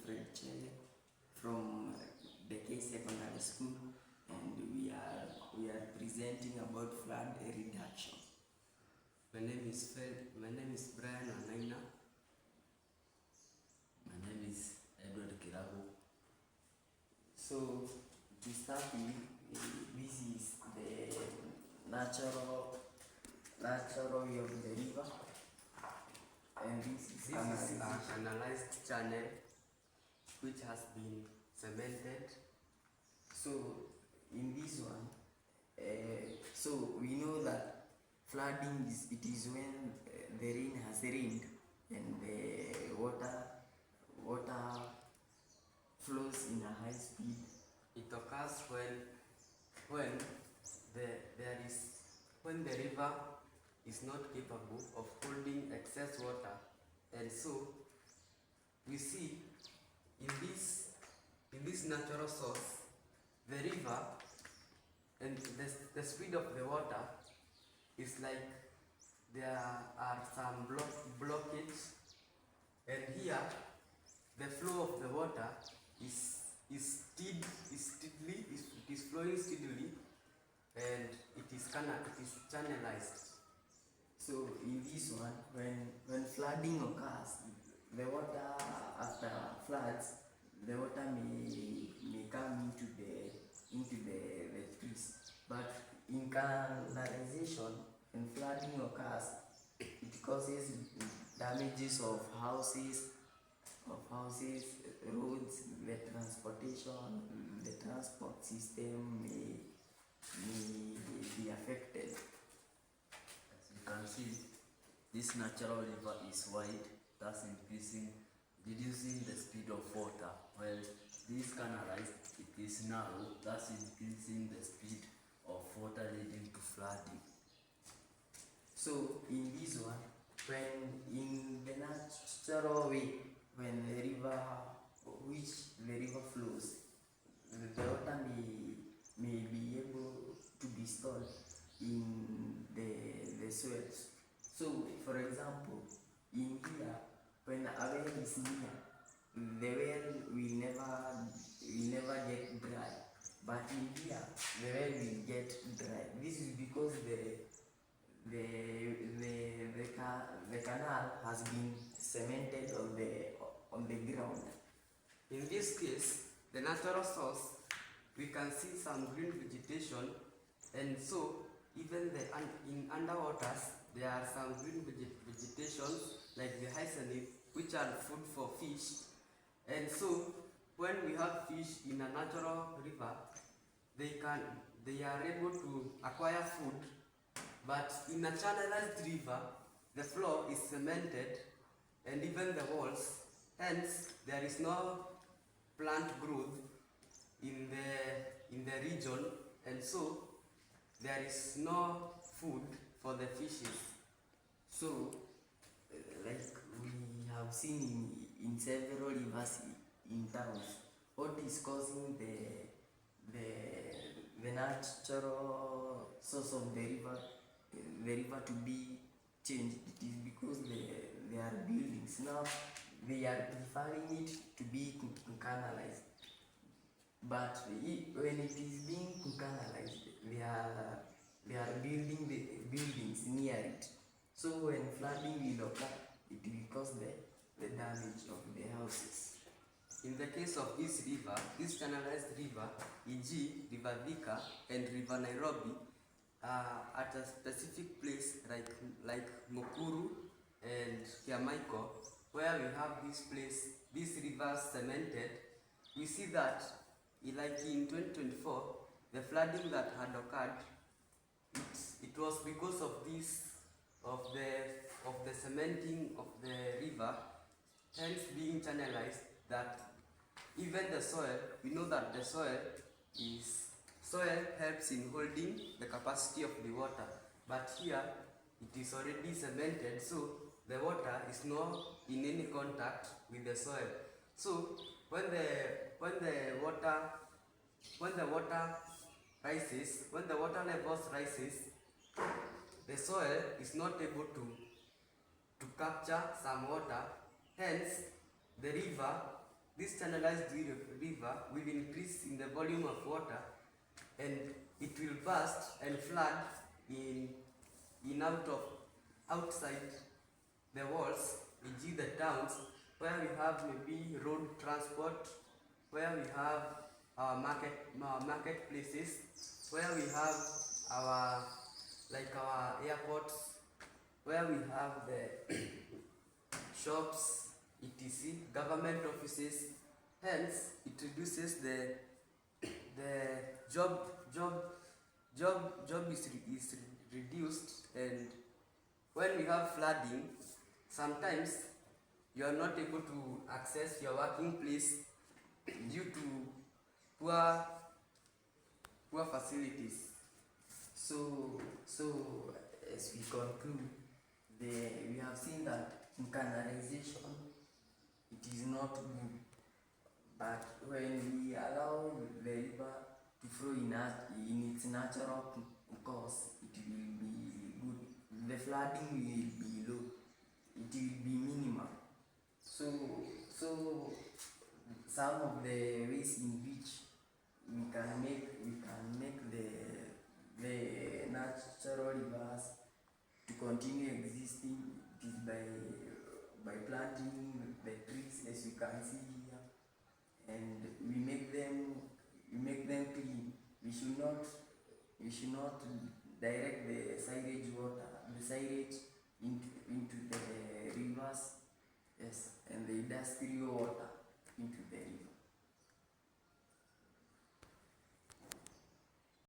Fred Chele from Dekay Secondary School, and we are presenting about flood reduction. My name is Brian Anaina. My name is Edward Kirago. So to start with, this is the natural way of the river, and this is a canalized channel which has been cemented. So in this one, so we know that flooding is when the rain has rained and the water flows in a high speed. It occurs when the river is not capable of holding excess water, and so we see in this natural source, the river and the speed of the water is like there are some blockage, and here the flow of the water is flowing steadily, and it is channelized. So in this one, when flooding occurs, the water after floods, the water may come into the trees. But in canalization, when flooding occurs, it causes damages of houses, roads, the transportation, the transport system may be affected. As you can see, this natural river is wide, thus reducing the speed of water, while this canalized, it is narrow, thus increasing the speed of water leading to flooding. So in this one, when in the natural way, when the river flows, the water may be able to be stored in the soils. So for example, in here, when a well is near, the well will never get dry. But in here, the well will get dry. This is because the canal has been cemented on the ground. In this case, the natural source, we can see some green vegetation, and so even in underwaters there are some green vegetation like the hyacinth, which are food for fish. And so when we have fish in a natural river, they are able to acquire food. But in a channelized river, the floor is cemented and even the walls, hence there is no plant growth in the region, and so there is no food for the fishes. So like we have seen in several rivers in towns, what is causing the natural source of the river to be changed? It is because there are buildings. Now they are preferring it to be canalized. But when it is being canalized, they are building the buildings near it. So when flooding will occur, it will cause the damage of the houses. In the case of this river, this channelized river, e.g. River Thika and River Nairobi, at a specific place like Mukuru and Kiamaiko, where we have this river cemented, we see that like in 2024, the flooding that had occurred, it was because of the cementing of the river, hence being channelized, that even the soil, we know that the soil helps in holding the capacity of the water, but here it is already cemented, so the water is not in any contact with the soil. So when the water levels rises, the soil is not able to capture some water, hence the river this channelized river will increase in the volume of water, and it will burst and flood in outside the walls, e.g. the towns, where we have maybe road transport, where we have our marketplaces, where we have our airports, where we have the shops, etc., government offices. Hence, it reduces the job is reduced, and when we have flooding, sometimes you are not able to access your working place due to poor facilities. So as we conclude, we have seen that canalization, it is not good, but when we allow the river to flow in its natural course, it will be good. The flooding will be low, it will be minimal. So some of the ways in which we can make the natural rivers to continue existing, it is by planting the trees, as you can see here, and we make them clean. We should not direct the sewage into the rivers, yes, and the industrial water into the river.